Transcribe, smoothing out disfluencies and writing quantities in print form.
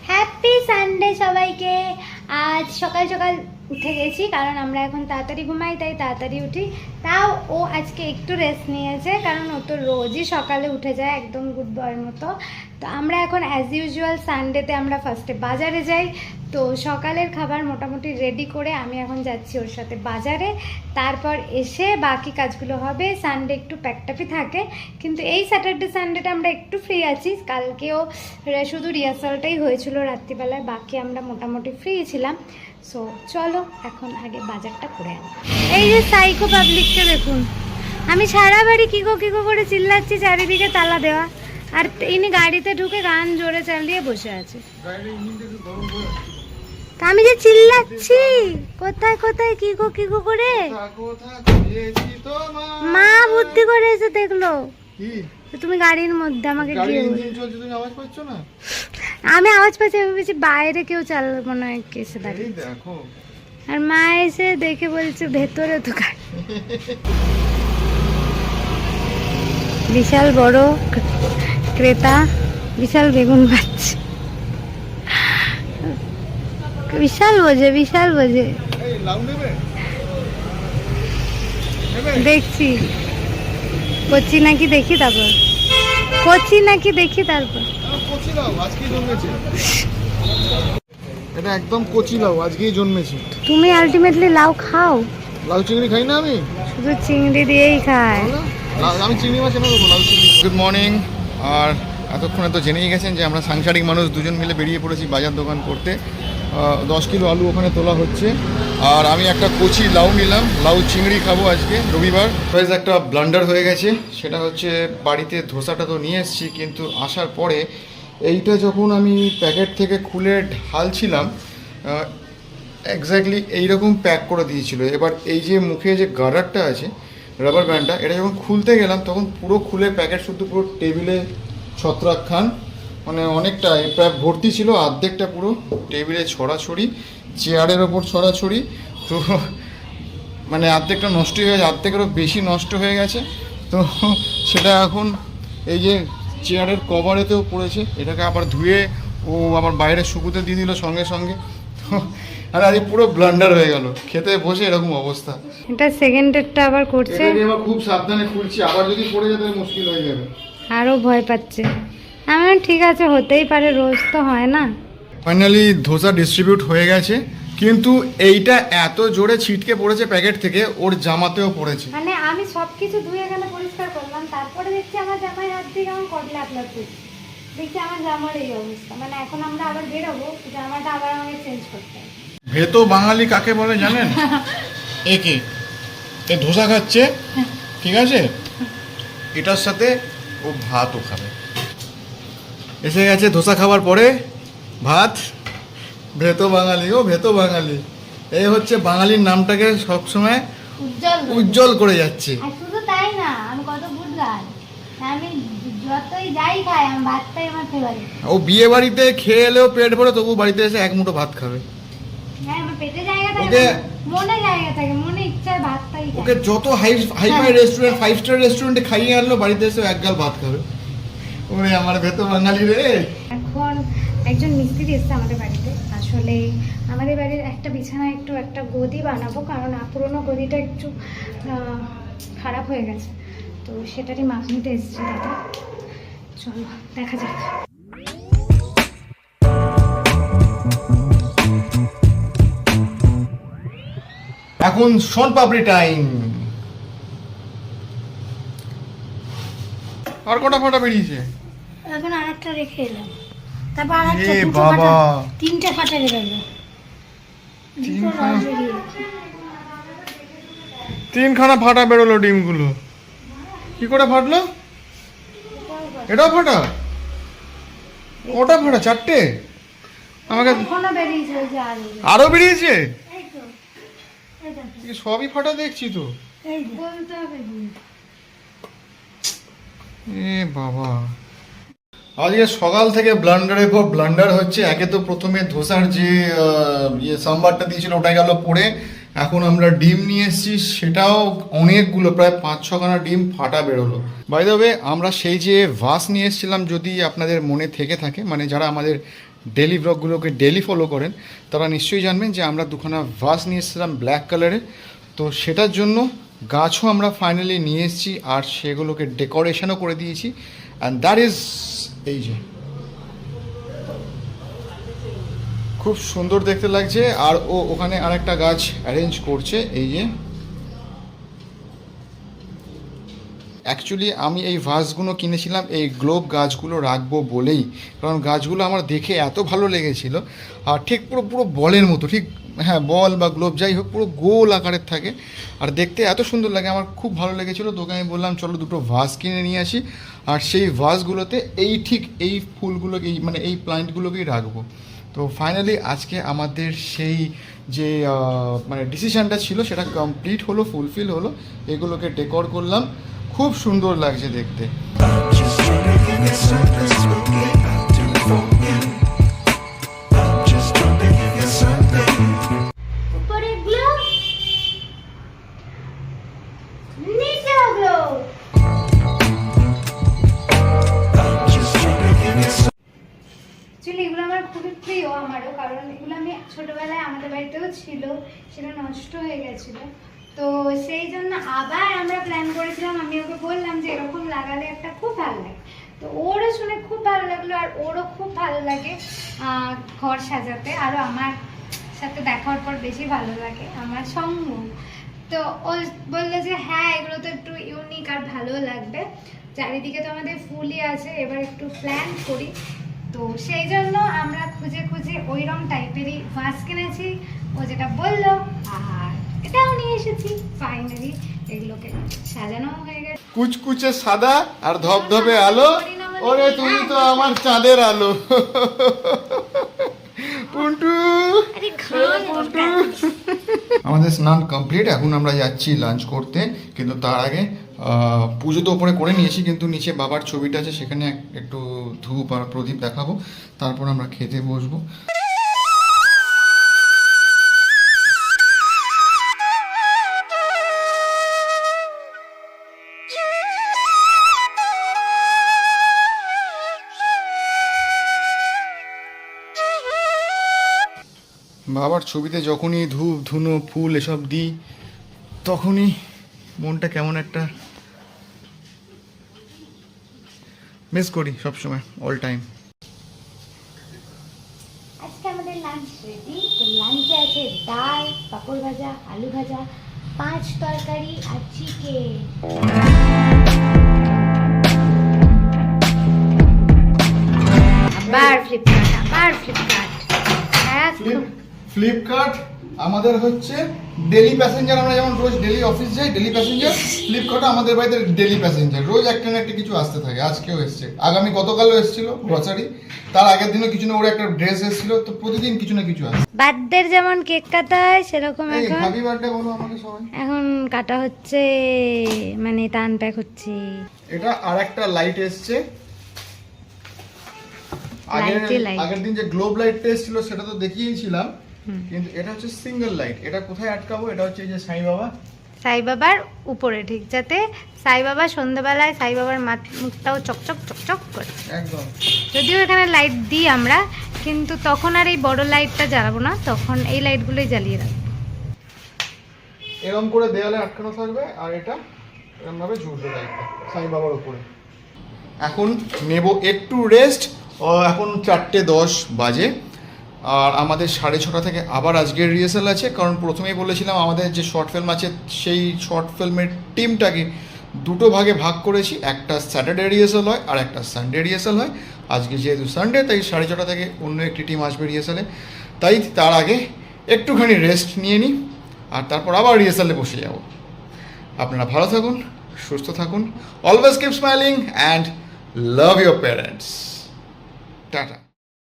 Happy Sunday সবাইকে। আজ সকাল সকাল উঠে গেছি, কারণ আমরা এখন তাড়াতাড়ি ঘুমাই, তাই তাড়াতাড়ি উঠি। তাও ও আজকে একটু রেস্ট নিয়েছে, কারণ ও তো রোজই সকালে উঠে যায় একদম গুড বয়ের মতো। তো আমরা এখন অ্যাজ ইউজুয়াল সানডেতে আমরা ফার্স্টে বাজারে যাই। তো সকালের খাবার মোটামুটি রেডি করে আমি এখন যাচ্ছি ওর সাথে বাজারে। তারপর এসে বাকি কাজগুলো হবে। সানডে একটু প্যাকটাপি থাকে, কিন্তু এই স্যাটারডে সানডেটা আমরা একটু ফ্রি আছি। কালকেও শুধু রিহার্সালটাই হয়েছিল রাত্রিবেলায়, বাকি আমরা মোটামুটি ফ্রি ছিলাম। সো চলো এখন আগে বাজারটা করে আনি। এই যে সাইকো পাবলিকটা দেখুন, আমি সারা বাড়ি কিকো কিকো করে চিল্লাচ্ছি, চারিদিকে তালা দেওয়া, আর ইনি গাড়িতে ঢুকে গান জোরে চালিয়ে বসে আছে। তা আমি যে চিল্লাচ্ছি কোথায় কোথায় কিকো কিকো করে, মা বুদ্ধি করে এসে দেখলো তুমি গাড়ির মধ্যে আমাকে আমি আওয়াজ পাচ্ছি, ভেবেছি বাইরে কেউ চাল মনে হয় এসে দাঁড়িয়ে, আর মা এসে দেখে বলছে ভেতরে তো গাড়ি। বিশাল বড় ক্রেতা বিশাল বেগুন পাচ্ছে, বিশাল বোঝে বিশাল বোঝে। দেখছি করছি নাকি দেখি, তারপর করছি নাকি দেখি, তারপর এটা একদম কচি লাউ, আজকেই জন্মেছে। তুমি আলটিমেটলি লাউ খাও? লাউ চিংড়ি খাই না আমি, শুধু চিংড়ি দিয়েই খায়। আমি চিংড়ি মাছ এনে দেবো, লাউ চিংড়ি। Good morning. আর এতক্ষণে তো জেনেই গেছেন যে আমরা সাংসারিক মানুষ দুজন মিলে বেরিয়ে পড়েছি বাজার দোকান করতে। 10 কিলো আলু ওখানে তোলা হচ্ছে, আর আমি একটা কচি লাউ নিলাম। লাউ চিংড়ি খাবো আজকে রবিবার। একটা ব্লান্ডার হয়ে গেছে, সেটা হচ্ছে বাড়িতে ধোসাটা তো নিয়ে এসেছি, কিন্তু আসার পরে এইটা যখন আমি প্যাকেট থেকে খুলে ঢালছিলাম এক্স্যাক্টলি এইরকম প্যাক করে দিয়েছিল। এবার এই যে মুখে যে গার্ডারটা আছে রাবার ব্যান্ডটা, এটা যখন খুলতে গেলাম তখন পুরো খুলে প্যাকেট শুধু পুরো টেবিলে ছত্রাক খান, মানে অনেকটা প্রায় ভর্তি ছিল, অর্ধেকটা পুরো টেবিলে ছড়াছড়ি, চেয়ারের ওপর ছড়াছড়ি। তো মানে অর্ধেকটা নষ্ট হয়ে গেছে, অর্ধেকেরও বেশি নষ্ট হয়ে গেছে। তো সেটা এখন এই যে চেয়ারের কভারেতেও পড়েছে, এটাকে আবার ধুয়ে ও আবার বাইরে শুকুতে দিয়ে দিল সঙ্গে সঙ্গে। আর আজ পুরো ব্লান্ডার হয়ে গেল, খেতে বসে এরকম অবস্থা। এটা সেকেন্ডেরটা আবার করছে, এবার খুব সাবধানে খুলছি, আবার যদি পড়ে যায় তাহলে মুশকিল হয়ে যাবে। আরও ভয় পাচ্ছে। আমি ঠিক আছে, হতেই পারে, রোজ তো হয় না। ফাইনালি ধোসা ডিস্ট্রিবিউট হয়ে গেছে, কিন্তু এইটা এত জোরে ছিটকে পড়েছে প্যাকেট থেকে, ওর জামাতেও পড়েছে। মানে আমি সবকিছু ধুয়ে গেলে পরিষ্কার করলাম, তারপরে দেখছি আমার জামাই হাত দিয়ে কেমন কটলা আপলা করছে। দেখছি আমার জামার এই অবস্থা। মানে এখন আমরা আবার বেরোবো, জামাটা আবার আমাকে চেঞ্জ করতে হবে। ভেতো বাঙালি কাকে বলে জানেন? একে এ ধোসা খাচ্ছে, ঠিক আছে, এটার সাথে ও ভাতও খাবে। এসে গেছে ধোসা খাবার পরে ভাত। ভেতো বাঙালি, ও ভেতো বাঙালি, এই হচ্ছে বাঙালির নামটাকে সবসময় উজ্জ্বল করে যাচ্ছে। আর শুধু তাই না, আমি কত বুঝলাম, আমি যতই যাই খাই আমি ভাতটাই আমার ফেভারিট। ও বিয়ে বাড়িতে খেয়ে এলেও পেট ভরে, তবু বাড়িতে এসে এক মুঠো ভাত খাবে। হ্যাঁ, আমার পেটে জায়গা থাকে, মনে জায়গা থাকে, মনে ইচ্ছায় ভাতটাই খাই। ওকে যত হাইফাই রেস্টুরেন্ট, 5 স্টার রেস্টুরেন্টে খাইয়ে আনলো, বাড়িতে এসে এক গাল ভাত খাবে। ওরে আমার ভেতো বাঙালি রে। এখন একজন মিস্ত্রি এসছে আমাদের বাড়িতে। আসলে আমাদের বাড়ির একটা বিছানা একটা গদি বানাবো, কারণ পুরোনো গদিটা একটু খারাপ হয়ে গেছে, তো সেটারই মাপ নিতে এসছে দাদা। চলো দেখা যাক। এখন শোন পাপড়ি টাইম। আর কটা ফাটা বেরিয়েছে? এখন আরেকটা রেখে এলাম, তারপর এ বাবা, তিনটে ফাটা বেরোলো। তিনখানা ফাটা বেরোলো ডিমগুলো। কি করে ফাটলো? এটাও ফাটা? ওটা ফাটা? চারটে? আমাকে আরো বেরিয়েছে? সবই ফাটা দেখছি তো। এ বাবা, আজকে সকাল থেকে ব্লান্ডারের পর ব্লান্ডার হচ্ছে। একে তো প্রথমে ধোসার যে সাম্বারটা দিয়েছিল ওটা গেল পড়ে, এখন আমরা ডিম নিয়ে এসেছি, সেটাও অনেকগুলো, প্রায় 5-6 খানা ডিম ফাটা বেরোলো। বাই দ্য ওয়ে, আমরা সেই যে ভাস নিয়ে এসেছিলাম, যদি আপনাদের মনে থেকে থাকে, মানে যারা আমাদের ডেলি ব্লগগুলোকে ডেলি ফলো করেন তারা নিশ্চয়ই জানবেন যে আমরা দুখানা ভাস নিয়ে এসেছিলাম ব্ল্যাক কালারের। তো সেটার জন্য গাছও আমরা ফাইনালি নিয়ে এসেছি আর সেগুলোকে ডেকোরেশনও করে দিয়েছি। অ্যান্ড দ্যাট ইজ এই যে খুব সুন্দর দেখতে লাগছে। আর ও ওখানে আরেকটা গাছ অ্যারেঞ্জ করছে এই যে। অ্যাকচুয়ালি আমি এই ভাসগুলো কিনেছিলাম এই গ্লোব গাছগুলো রাখবো বলেই, কারণ গাছগুলো আমার দেখে এত ভালো লেগেছিল। আর ঠিক পুরো পুরো বলের মতো, ঠিক হ্যাঁ বল বা গ্লোব যাই হোক, পুরো গোল আকারের থাকে আর দেখতে এত সুন্দর লাগে, আমার খুব ভালো লেগেছিলো। তোকে আমি বললাম চলো দুটো ভাস কিনে নিয়ে আসি আর সেই ভাসগুলোতে এই ঠিক এই ফুলগুলোকে মানে এই প্লান্টগুলোকেই রাখবো। তো ফাইনালি আজকে আমাদের সেই যে মানে ডিসিশানটা ছিল সেটা কমপ্লিট হলো, ফুলফিল হলো। এগুলোকে ডেকোর করলাম, খুব সুন্দর লাগছে দেখতে। উপরে গ্লো, নিচে গ্লো। অ্যাকচুয়ালি এগুলো আমার খুবই প্রিয়, আমারও, কারণ এগুলো আমি ছোটবেলায় আমাদের বাড়িতেও ছিল, সেটা নষ্ট হয়ে গেছিল। তো সেই জন্য আবার আমরা প্ল্যান করেছিলাম, আমি ওকে বললাম যে এরকম লাগালে একটা খুব ভালো লাগে। তো ওরও শুনে খুব ভালো লাগলো আর ওরও খুব ভালো লাগে ঘর সাজাতে, আরও আমার সাথে দেখার পর বেশি ভালো লাগে আমার সঙ্গ। তো ও বললো যে হ্যাঁ এগুলো তো একটু ইউনিক আর ভালো লাগবে, চারিদিকে তো আমাদের ফুলই আছে, এবার একটু প্ল্যান করি। তো সেই জন্য আমরা খুঁজে খুঁজে ওইরকম টাইপেরই ভাস কিনেছি, ও যেটা বললো, আর এটাও নিয়ে এসেছি। ফাইনালি এগুলোকে সাজানো হয়ে গেছে। কুচকুচে সাদা আর ধবধবে আলো, ওরে তুমি তো আমার চাঁদের আলো। পুন্টু পুন্টু। আমাদের স্নান কমপ্লিট, এখন আমরা যাচ্ছি লাঞ্চ করতে। কিন্তু তার আগে পুজো তো ওপরে করে নিয়েছি, কিন্তু নিচে বাবার ছবিটা আছে, সেখানে একটু ধূপ আর প্রদীপ দেখাবো, তারপর আমরা খেতে বসবো। বাবার ছবিতে যখনই ধূপ ধুনো ফুল এসব দিই তখনই মনটা কেমন একটা মিস করি সবসময়, অল টাইম। আজকে আমাদের লাঞ্চ রেডি। তো লাঞ্চে আছে ডাল, পাঁপড় ভাজা, আলু ভাজা, 5 তরকারি আর চিকেন। আবার ফ্লিপকার্ট। ফ্লিপকার্ট আমাদের হচ্ছে ডেলি প্যাসেঞ্জার। আমরা যেমন রোজ ডেলি অফিস যাই, ডেলি প্যাসেঞ্জার ফ্লিপকার্ট আমাদের বাড়িতে ডেলি প্যাসেঞ্জার। রোজ একটা না একটা কিছু আসতে থাকে, আজকেও এসছে, আগামী গতকালও এসেছিল গ্রসারি, তার আগের দিনও কিছু না ওর একটা ড্রেস এসেছিল। তো প্রতিদিন কিছু না কিছু আসে। বার্থডের যেমন কেক কাটা হয় সেরকম এখন হ্যাপি বার্থডে বলো আমাকে সবাই। এখন কাটা হচ্ছে, মানে টান প্যাক হচ্ছে। এটা আর একটা লাইট এসছে। আগের দিন যে গ্লোব লাইট টেস্ট ছিল সেটা তো দেখিয়েছিলাম, কিন্তু এটা হচ্ছে সিঙ্গেল লাইট। এটা কোথায় আটকাবো? এটা হচ্ছে এই যে সাই বাবার উপরে, ঠিক যাতে সাই বাবা সন্ধ্যাবেলায় সাই বাবার মুখটাও চকচক চকচক করে। একদম। যদিও এখানে লাইট দিই আমরা, কিন্তু তখন আর এই বড় লাইটটা জ্বালাবো না, তখন এই লাইটগুলোই জ্বালিয়ে রাখবো। এরকম করে দেওয়ালে আটকানো থাকবে আর এটা এরকম ভাবে ঝুলবে লাইটটা সাই বাবার উপরে। এখন নেব একটু রেস্ট। এখন 4:10 বাজে আর আমাদের 6:30 থেকে আবার আজকের রিহার্সাল আছে। কারণ প্রথমেই বলেছিলাম আমাদের যে শর্ট ফিল্ম আছে সেই শর্ট ফিল্মের টিমটাকে দুটো ভাগে ভাগ করেছি, একটা স্যাটারডে রিহার্সাল হয় আর একটা সানডে রিহার্সাল হয়। আজকে যেহেতু সানডে তাই 6:30 থেকে অন্য একটি টিম আসবে রিহার্সালে, তাই তার আগে একটুখানি রেস্ট নিয়ে নিই আর তারপর আবার রিহার্সালে বসে যাব। আপনারা ভালো থাকুন, সুস্থ থাকুন, always keep smiling and love your parents. Tata.